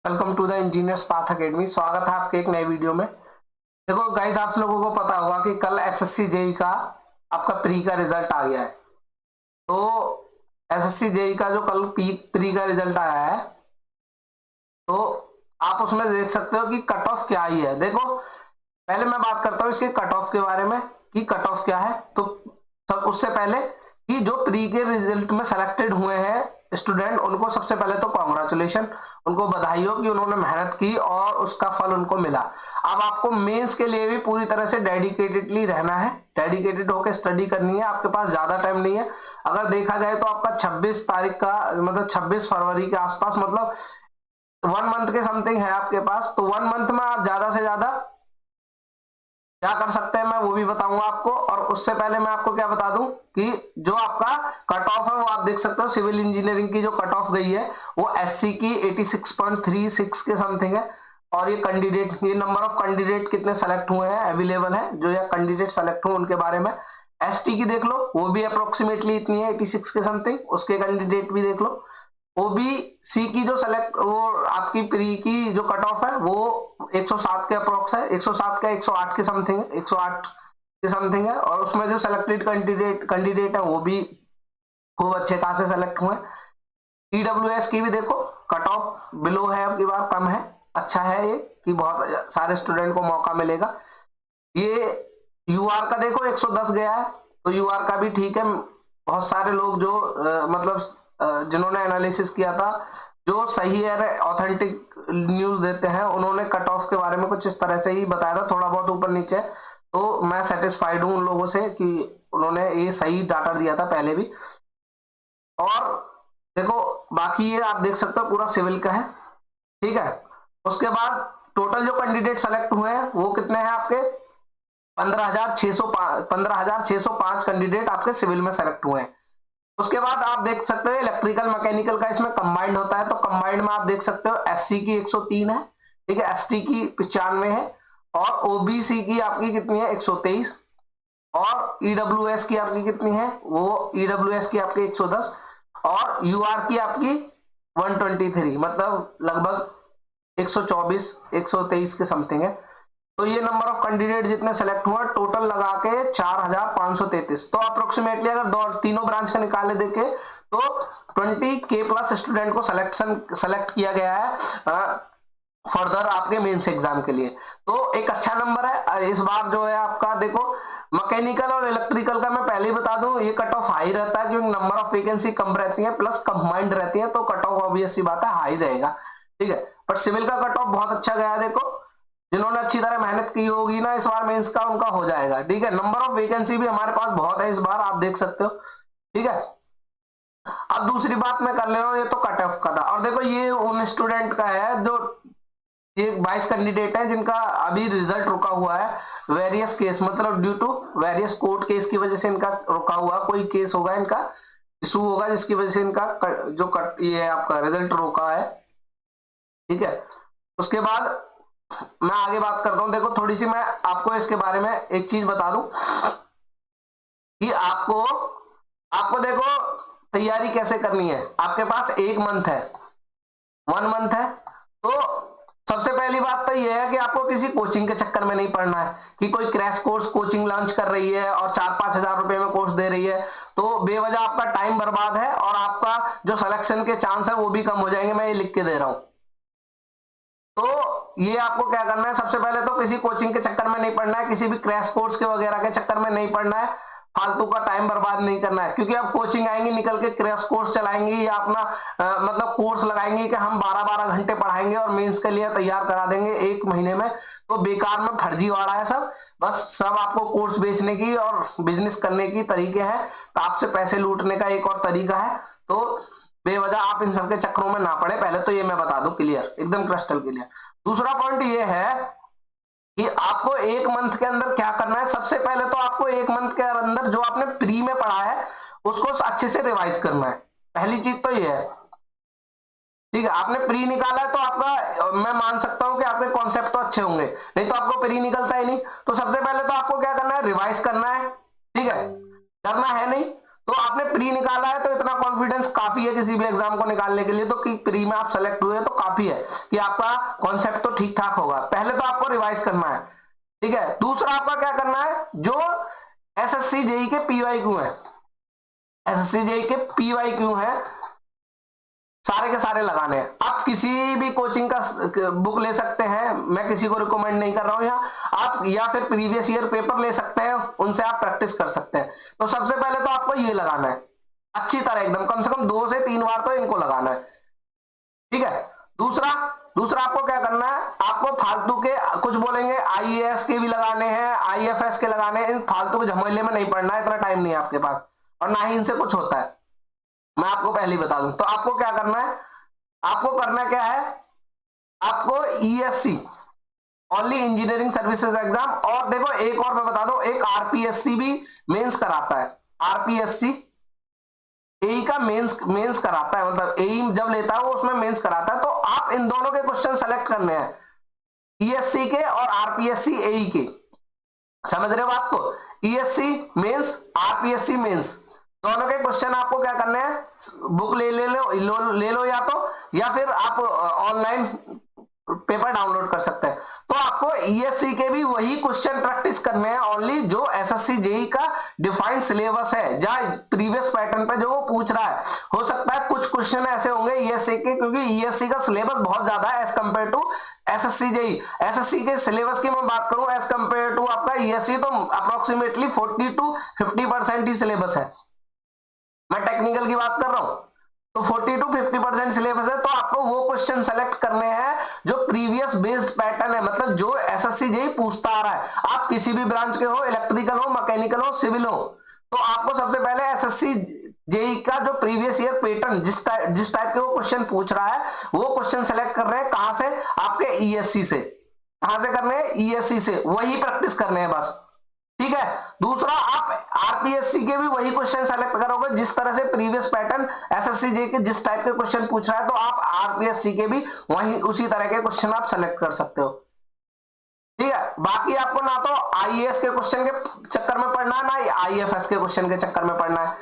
Welcome to the Engineers Path Academy. स्वागत है आपके एक नए वीडियो में। देखो गाइस, आप लोगों को पता होगा कि कल एसएससी जेई का आपका प्री का रिजल्ट आ गया है। तो एसएससी जेई का जो कल प्री का रिजल्ट आया है, तो आप उसमें देख सकते हो कि कट ऑफ क्या आई है। देखो, पहले मैं बात करता हूँ इसके कट ऑफ के बारे में कि कट ऑफ क्या है। तो सब उससे पहले कि जो प्री के रिजल्ट में सेलेक्टेड हुए हैं स्टूडेंट, उनको सबसे पहले तो कॉन्ग्रेचुलेशन, उनको बधाई हो कि उन्होंने मेहनत की और उसका फल उनको मिला। अब आपको मेंस के लिए भी पूरी तरह से डेडिकेटेडली रहना है, डेडिकेटेड होकर स्टडी करनी है। आपके पास ज्यादा टाइम नहीं है। अगर देखा जाए तो आपका 26 तारीख का मतलब 26 फरवरी के आसपास, मतलब 1 मंथ के समथिंग है आपके पास। तो 1 मंथ में आप ज्यादा से ज्यादा क्या कर सकते हैं मैं वो भी बताऊंगा आपको। और उससे पहले मैं आपको क्या बता दूं कि जो आपका कट ऑफ है वो आप देख सकते हो। सिविल इंजीनियरिंग की जो कट ऑफ गई है वो एससी की 86.36 के समथिंग है। और ये कैंडिडेट, ये नंबर ऑफ कैंडिडेट कितने सेलेक्ट हुए हैं अवेलेबल है, जो ये कैंडिडेट सेलेक्ट हुए उनके बारे में। एसटी की देख लो, वो भी अप्रोक्सीमेटली इतनी है 86 के समथिंग, उसके कैंडिडेट भी देख लो। ओबीसी की जो सेलेक्ट वो आपकी प्री की जो कट ऑफ है वो 107 के अप्रोक्स है, 107 का 108 के समथिंग है, 108 के समथिंग है। और उसमें जो सेलेक्टेड कैंडिडेट है वो भी खूब अच्छे खासे सेलेक्ट हुए। ईडब्ल्यूएस की भी देखो कट ऑफ बिलो है, अब की बार कम है। अच्छा है ये कि बहुत सारे स्टूडेंट को मौका मिलेगा। ये यूआर का देखो 110 गया है, तो यूआर का भी ठीक है। बहुत सारे लोग जो मतलब जिन्होंने एनालिसिस किया था, जो सही है ऑथेंटिक न्यूज देते हैं, उन्होंने कट ऑफ के बारे में कुछ इस तरह से ही बताया था, थोड़ा बहुत ऊपर नीचे। तो मैं सेटिस्फाइड हूं उन लोगों से कि उन्होंने ये सही डाटा दिया था पहले भी। और देखो बाकी ये आप देख सकते हो पूरा सिविल का है, ठीक है। उसके बाद टोटल जो कैंडिडेट सेलेक्ट हुए हैं वो कितने हैं आपके 15,605 कैंडिडेट आपके सिविल में सेलेक्ट हुए हैं। उसके बाद आप देख सकते हो इलेक्ट्रिकल मैकेनिकल का इसमें कंबाइंड होता है, तो कंबाइंड में आप देख सकते हो एससी की 103 है, ठीक है, एसटी की 95 है, और ओबीसी की आपकी कितनी है 123, और ईडब्ल्यूएस की आपकी कितनी है, वो ईडब्ल्यूएस की आपकी 110, और यूआर की आपकी 123, मतलब लगभग 124 123 के समथिंग है। तो ये नंबर ऑफ कैंडिडेट जितने सेलेक्ट हुआ टोटल लगा के 4,533। तो अप्रोक्सीमेटली अगर तीनों ब्रांच का निकाले देखे तो 20K प्लस स्टूडेंट को सेलेक्ट किया गया है फर्दर आपके मेंस एग्जाम के लिए। तो एक अच्छा नंबर है इस बार जो है आपका। देखो मैकेनिकल और इलेक्ट्रिकल का मैं पहले ही बता दूं, ये कट ऑफ हाई रहता है क्योंकि नंबर ऑफ वैकेंसी कम रहती है प्लस कंबाइंड रहती है, तो कट ऑफ ऑब्वियस सी बात है हाई रहेगा, ठीक है। बट सिविल का कट ऑफ बहुत अच्छा गया है। देखो जिन्होंने अच्छी तरह मेहनत की होगी ना इस बार मेंस का, उनका हो जाएगा, ठीक है। नंबर ऑफ वैकेंसी भी हमारे पास बहुत है इस बार, आप देख सकते हो, ठीक है। अब दूसरी बात मैं कर ले रहा हूँ, ये तो कट ऑफ का था। और देखो ये उन स्टूडेंट का है जो ये 22 कैंडिडेट है जिनका अभी रिजल्ट रुका हुआ है वेरियस केस, मतलब due to various court case की वजह से इनका रुका हुआ। कोई केस होगा इनका इशू होगा जिसकी वजह से इनका जो ये आपका रिजल्ट रोका है, ठीक है। उसके बाद मैं आगे बात करता हूं। देखो थोड़ी सी मैं आपको इसके बारे में एक चीज बता दूं कि आपको आपको देखो तैयारी कैसे करनी है। आपके पास 1 मंथ है, 1 मंथ है। तो सबसे पहली बात तो यह है कि आपको किसी कोचिंग के चक्कर में नहीं पड़ना है कि कोई क्रैश कोर्स कोचिंग लॉन्च कर रही है और 4-5 हजार रुपए में कोर्स दे रही है, तो बेवजह आपका टाइम बर्बाद है और आपका जो सिलेक्शन के चांस है वो भी कम हो जाएंगे, मैं ये लिख के दे रहा हूं। तो ये आपको क्या करना है, सबसे पहले तो किसी कोचिंग के चक्कर में नहीं पड़ना है, किसी भी क्रैश कोर्स के वगैरह के चक्कर में नहीं पड़ना है, फालतू का टाइम बर्बाद नहीं करना है। क्योंकि अब कोचिंग आएंगी निकल के क्रैश कोर्स चलाएंगी या अपना मतलब कोर्स लगाएंगी कि हम 12-12 घंटे पढ़ाएंगे और मेंस के लिए तैयार करा देंगे 1 महीने में, तो बेकार में फर्जीवाड़ा है सब। बस सब आपको कोर्स बेचने की और बिजनेस करने की तरीके हैं, तो आपसे पैसे लूटने का एक और तरीका है। तो बेवजह आप इन सबके चक्करों में ना पड़े, पहले तो ये मैं बता दूं क्लियर, एकदम क्रिस्टल क्लियर। दूसरा पॉइंट ये है कि आपको 1 मंथ के अंदर क्या करना है। सबसे पहले तो आपको 1 मंथ के अंदर जो आपने प्री में पढ़ा है उसको अच्छे से रिवाइज करना है, पहली चीज तो ये है, ठीक है। आपने प्री निकाला है तो आपका मैं मान सकता हूं कि आपके कॉन्सेप्ट तो अच्छे होंगे, नहीं तो आपको प्री निकलता ही नहीं। तो सबसे पहले तो आपको क्या करना है, रिवाइज करना है, ठीक है। करना है नहीं तो आपने प्री निकाला है तो इतना कॉन्फिडेंस काफी है किसी भी एग्जाम को निकालने के लिए, तो कि प्री में आप सेलेक्ट हुए तो काफी है कि आपका कॉन्सेप्ट तो ठीक ठाक होगा। पहले तो आपको रिवाइज करना है, ठीक है। दूसरा आपका क्या करना है, जो एसएससी जेई के पीवाईक्यू है, एसएससी जेई के पीवाईक्यू है, सारे के सारे लगाने हैं। आप किसी भी कोचिंग का बुक ले सकते हैं, मैं किसी को रिकमेंड नहीं कर रहा हूं यहाँ, आप या फिर प्रीवियस ईयर पेपर ले सकते हैं, उनसे आप प्रैक्टिस कर सकते हैं। तो सबसे पहले तो आपको ये लगाना है अच्छी तरह, एकदम कम से कम 2 से 3 बार तो इनको लगाना है, ठीक है। दूसरा दूसरा आपको क्या करना है, आपको फालतू के कुछ बोलेंगे आईएएस के भी लगाने हैं, आईएफएस के लगाने हैं, इन फालतू के झमेले में नहीं पड़ना है, इतना टाइम नहीं है आपके पास और ना ही इनसे कुछ होता है, मैं आपको पहले ही बता दूं। तो आपको क्या करना है, आपको करना क्या है, आपको ESC only engineering services exam, और देखो एक और मैं बता दूं, एक आरपीएससी भी मेंस कराता है, आरपीएससी एई का मेंस कराता है, मतलब एई जब लेता है वो उसमें मेंस कराता है। तो आप इन दोनों के क्वेश्चन सेलेक्ट करने हैं, ईएससी के और आरपीएससी एई के, समझ रहे हो बात को। ईएससी मेंस, आरपीएससी मेंस, दोनों के क्वेश्चन आपको क्या करने हैं, बुक ले लो या फिर आप ऑनलाइन पेपर डाउनलोड कर सकते हैं। तो आपको ईएससी के भी वही क्वेश्चन प्रैक्टिस करने हैं ओनली जो एसएससी जेई का डिफाइंड सिलेबस है, जहां प्रीवियस पैटर्न पे जो वो पूछ रहा है। हो सकता है कुछ क्वेश्चन ऐसे होंगे ईएससी के, क्योंकि ईएससी का सिलेबस बहुत ज्यादा है as compare to SSC JE. SSC के सिलेबस की मैं बात करूं एज कंपेयर टू आपका ईएससी, तो अप्रोक्सीमेटली 40 to 50% ही सिलेबस है। मैं टेक्निकल की बात कर रहा हूं तो 40 to 50% सिलेबस है। तो आपको वो क्वेश्चन सेलेक्ट करने हैं जो प्रीवियस बेस्ड पैटर्न है, मतलब जो एसएससी जेई पूछता आ रहा है। आप किसी भी ब्रांच के हो, इलेक्ट्रिकल हो, मैकेनिकल हो, सिविल हो, तो आपको सबसे पहले एसएससी जेई का जो प्रीवियस ईयर पैटर्न जिस टाइप के वो क्वेश्चन पूछ रहा है वो क्वेश्चन सेलेक्ट कर रहे हैं। कहां से, आपके ईएससी से। कहां से करने हैं, ईएससी से, वही प्रैक्टिस करने हैं बस, ठीक है। दूसरा आप आरपीएससी के भी वही क्वेश्चन सेलेक्ट करोगे जिस तरह से प्रीवियस पैटर्न एसएससी जे के जिस टाइप के क्वेश्चन पूछ रहा है, तो आप आरपीएससी के भी वही उसी तरह के क्वेश्चन आप सेलेक्ट कर सकते हो, ठीक है। बाकी आपको ना तो आईएएस के क्वेश्चन के चक्कर में पढ़ना है, ना आईएफएस के क्वेश्चन के चक्कर में पढ़ना है,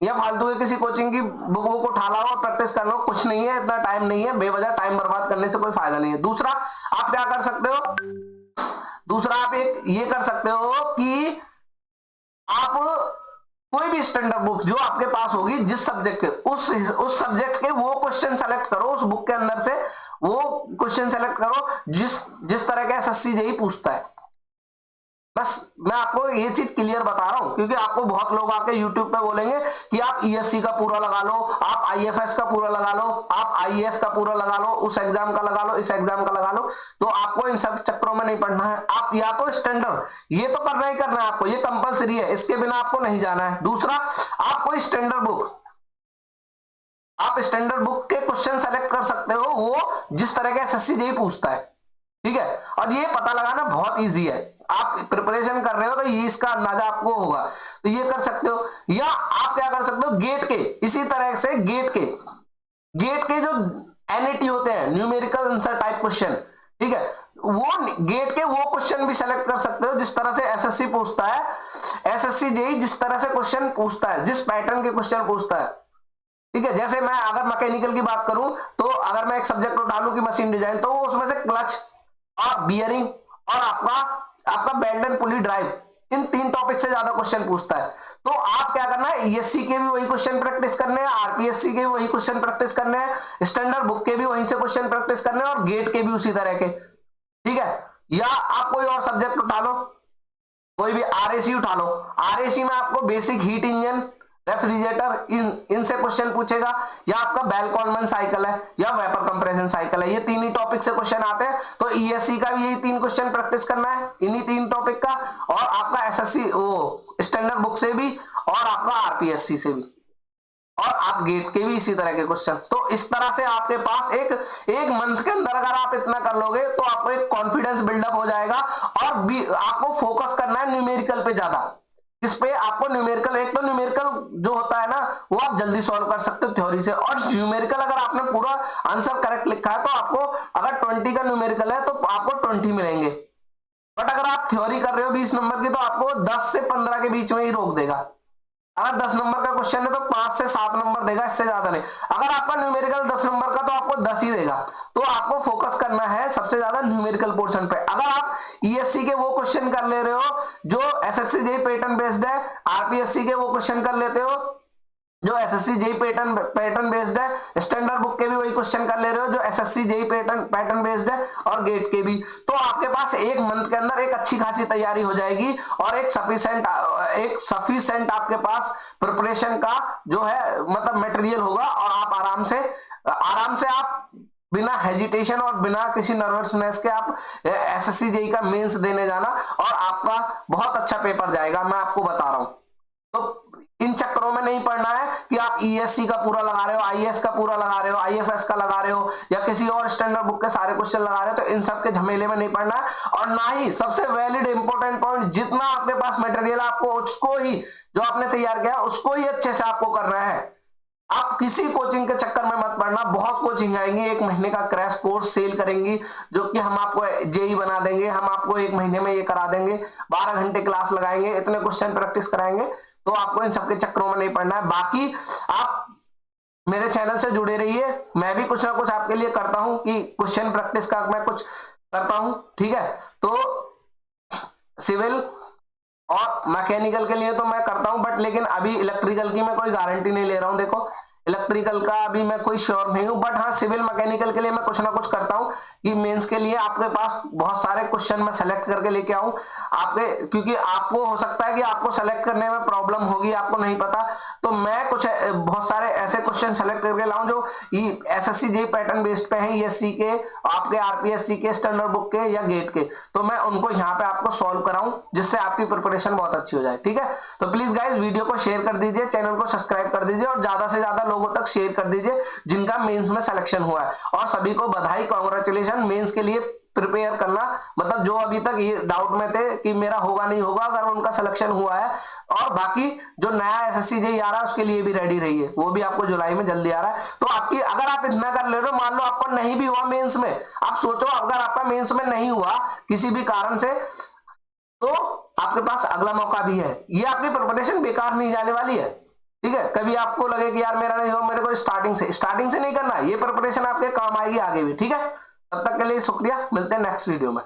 या फालतू के किसी कोचिंग की बुक उठा लो और प्रैक्टिस कर लो, कुछ नहीं है, इतना टाइम नहीं है, बेवजह टाइम बर्बाद करने से कोई फायदा नहीं है। दूसरा आप क्या कर सकते हो, दूसरा आप एक ये कर सकते हो कि आप कोई भी स्टैंडर्ड बुक जो आपके पास होगी जिस सब्जेक्ट के, उस सब्जेक्ट के वो क्वेश्चन सेलेक्ट करो, उस बुक के अंदर से वो क्वेश्चन सेलेक्ट करो जिस तरह के एसएससी जेई पूछता है। बस मैं आपको ये चीज क्लियर बता रहा हूं, क्योंकि आपको बहुत लोग आके यूट्यूब पे बोलेंगे कि आप ईएससी का पूरा लगा लो, आप आईएफएस का पूरा लगा लो, आप आईएएस का पूरा लगा लो, उस एग्जाम का लगा लो, इस एग्जाम का लगा लो। तो आपको इन सब चक्करों में नहीं पढ़ना है। आप या तो स्टैंडर्ड ये तो करना ही करना है आपको, ये कंपलसरी है, इसके बिना आपको नहीं जाना है। दूसरा आप कोई स्टैंडर्ड बुक, आप स्टैंडर्ड बुक के क्वेश्चन सेलेक्ट कर सकते हो वो जिस तरह के एसएससी जेई पूछता है, ठीक है। और ये पता लगाना बहुत इजी है, आप प्रिपरेशन कर रहे हो तो ये इसका अंदाजा आपको होगा, तो ये कर सकते हो। या आप क्या कर सकते हो, गेट के इसी तरह से गेट के जो एनईटी होते हैं, न्यूमेरिकल आंसर टाइप क्वेश्चन, ठीक है, वो गेट के वो क्वेश्चन भी सेलेक्ट कर सकते हो जिस तरह से एसएससी पूछता है, एसएससी जेई जिस तरह से क्वेश्चन पूछता है, जिस पैटर्न के क्वेश्चन पूछता है, ठीक है। जैसे मैं अगर मैकेनिकल की बात करूं तो अगर मैं एक सब्जेक्ट उठा लूं कि मशीन डिजाइन, तो उसमें से क्लच और बियरिंग और आपका belt and pulley drive, in 3 topic से ज्यादा क्वेश्चन पूछता है। तो आप क्या करना है, ईएससी के भी वही क्वेश्चन प्रैक्टिस करने हैं, आरपीएससी के भी वही क्वेश्चन प्रैक्टिस करने हैं, स्टैंडर्ड बुक के भी वहीं से क्वेश्चन प्रैक्टिस करने हैं, और गेट के भी उसी तरह के, ठीक है। या आप कोई और सब्जेक्ट उठा लो, कोई भी आरएसी उठा लो, आरएसी में आपको बेसिक हीट इंजन, रेफ्रिजरेटर, इनसे क्वेश्चन पूछेगा, या आपका बेल कॉलमन साइकिल है या वेपर कंप्रेशन साइकिल है, ये 3 ही टॉपिक से क्वेश्चन आते हैं। तो ईएससी का भी यही 3 क्वेश्चन प्रैक्टिस करना है, इन्हीं 3 टॉपिक का, और आपका एसएससी वो स्टैंडर्ड बुक से भी, और आपका आरपीएससी से भी, और आप गेट के भी इसी तरह के क्वेश्चन। तो इस तरह से आपके पास एक मंथ के अंदर अगर आप इतना कर लोगे तो आपको एक कॉन्फिडेंस बिल्डअप हो जाएगा। और भी आपको फोकस करना है न्यूमेरिकल पे ज्यादा, इस पे आपको न्यूमेरिकल, एक तो न्यूमेरिकल जो होता है ना वो आप जल्दी सॉल्व कर सकते हो थ्योरी से, और न्यूमेरिकल अगर आपने पूरा आंसर करेक्ट लिखा है तो आपको अगर 20 का न्यूमेरिकल है तो आपको 20 मिलेंगे। बट अगर आप थ्योरी कर रहे हो 20 नंबर की तो आपको 10 से 15 के बीच में ही रोक देगा। अगर 10 नंबर का क्वेश्चन है तो 5 से 7 नंबर देगा, इससे ज्यादा नहीं। अगर आपका न्यूमेरिकल 10 नंबर का तो आपको 10 ही देगा। तो आपको फोकस करना है सबसे ज्यादा न्यूमेरिकल पोर्शन पे। अगर आप ईएससी के वो क्वेश्चन कर ले रहे हो जो एसएससी जेईई पैटर्न बेस्ड है, आरपीएससी के वो क्वेश्चन कर लेते हो जो एसएससी जेईई पैटर्न बेस्ड है, स्टैंडर्ड बुक के भी वही क्वेश्चन कर ले रहे हो जो एसएससी जेईई पैटर्न बेस्ड है, और गेट के भी, तो आपके पास एक मंथ के अंदर एक अच्छी खासी तैयारी हो जाएगी और एक सफिशिएंट आपके पास प्रिपरेशन का जो है मतलब मटेरियल होगा, और आप आराम से आप बिना हेजिटेशन और बिना किसी नर्वसनेस के आप एसएससी जेईई का मेंस देने जाना, और आपका बहुत अच्छा पेपर जाएगा, मैं आपको बता रहा हूं। तो इन चक्करों में नहीं पढ़ना है कि आप ईएससी का पूरा लगा रहे हो, आईएएस का पूरा लगा रहे हो, आईएफएस का लगा रहे हो, या किसी और स्टैंडर्ड बुक के सारे क्वेश्चन लगा रहे हो, तो इन सब के झमेले में नहीं पढ़ना है। और ना ही सबसे वैलिड इंपॉर्टेंट पॉइंट, जितना आपके पास मटेरियल आपको उसको ही जो आपने तैयार किया उसको ही अच्छे से आपको करना है। आप किसी कोचिंग के चक्कर में मत पड़ना। बहुत कोचिंग आएंगी, 1 महीने का क्रैश कोर्स सेल करेंगी जो कि हम आपको जेई बना देंगे, हम आपको 1 महीने में ये करा देंगे, 12 घंटे क्लास लगाएंगे, इतने क्वेश्चन प्रैक्टिस कराएंगे। तो आपको इन सबके चक्करों में नहीं पड़ना है। बाकी आप मेरे चैनल से जुड़े रहिए, मैं भी कुछ ना कुछ आपके लिए करता हूं कि क्वेश्चन प्रैक्टिस का मैं कुछ करता हूं, ठीक है। तो सिविल और मैकेनिकल के लिए तो मैं करता हूं, बट लेकिन अभी इलेक्ट्रिकल की मैं कोई गारंटी नहीं ले रहा हूं। देखो इलेक्ट्रिकल का अभी मैं कोई श्योर नहीं हूं, बट हाँ सिविल मैकेनिकल के लिए मैं कुछ ना कुछ करता हूं कि मेंस के लिए आपके पास बहुत सारे क्वेश्चन मैं सेलेक्ट करके लेके आऊं आपके, क्योंकि आपको हो सकता है कि आपको सेलेक्ट करने में प्रॉब्लम होगी, आपको नहीं पता, तो मैं कुछ बहुत सारे ऐसे क्वेश्चन सेलेक्ट करके लाऊं जो एसएससी जेईई पैटर्न बेस्ड पे हैं, ईएससी के, आपके आरपीएससी के, स्टैंडर्ड बुक के या गेट के, तो मैं उनको यहाँ पे आपको सॉल्व कराऊं जिससे आपकी प्रिपरेशन बहुत अच्छी हो जाए, ठीक है। तो प्लीज गाइज वीडियो को शेयर कर दीजिए, चैनल को सब्सक्राइब कर दीजिए और ज्यादा से ज्यादा लोगों तक शेयर कर दीजिए जिनका मेंस में सिलेक्शन हुआ है, और सभी को बधाई, कांग्रेचुलेशन। मेंस के लिए प्रिपेयर करना, मतलब जो अभी तक ये डाउट में थे कि मेरा होगा नहीं होगा, अगर उनका सिलेक्शन हुआ है, और बाकी जो नया एसएससी जेईई आ रहा है उसके लिए भी रेडी रहिए, वो भी आपको जुलाई में जल्दी आ रहा है। तो आपकी अगर आप इतना कर ले रहे हो, मान लो आपका नहीं भी हुआ मेंस में, आप सोचो अगर आपका मेंस में नहीं हुआ किसी भी कारण से, तो आपके पास अगला मौका भी है, ये आपकी प्रिपरेशन बेकार नहीं जाने वाली है, ठीक है। कभी आपको लगे कि यार मेरा नहीं हो, मेरे को स्टार्टिंग से नहीं करना, ये प्रिपरेशन आपके काम आएगी आगे भी, ठीक है। तब तक के लिए शुक्रिया, मिलते हैं नेक्स्ट वीडियो में।